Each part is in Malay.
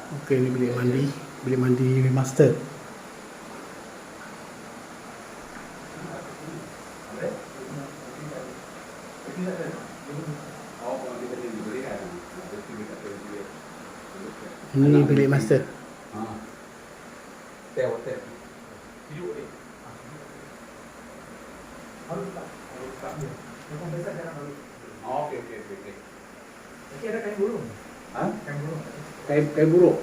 Okey, ni bilik mandi. Bilik mandi master. Ini bilik master. Hotel. Okey. Nanti ada kain burung. Ha? Kain burung. Kain buruk.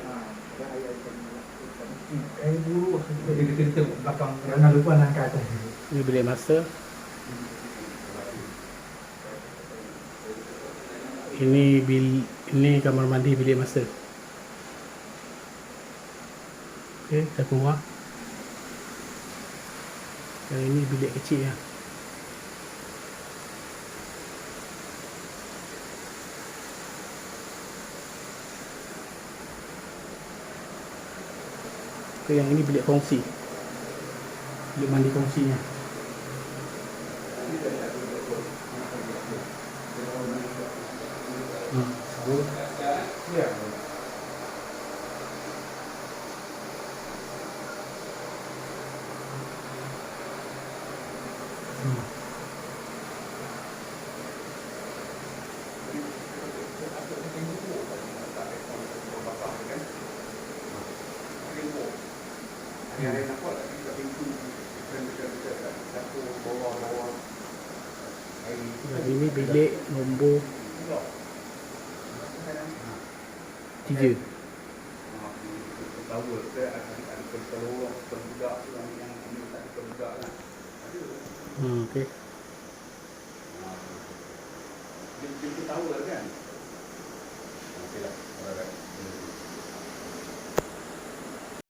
Kain burung. Jadi kita belakang. Jangan lupa angkat atas. Ini bilik master. Ini kamar mandi bilik master. Okey, kita keluar. Dan ini bilik kecil ya. Okey, yang ini bilik kongsi. Bilik mandi kongsinya. Ya. Dan ini bilik nombor 3. Okey. Dia tahu kan? Okeylah. Alright.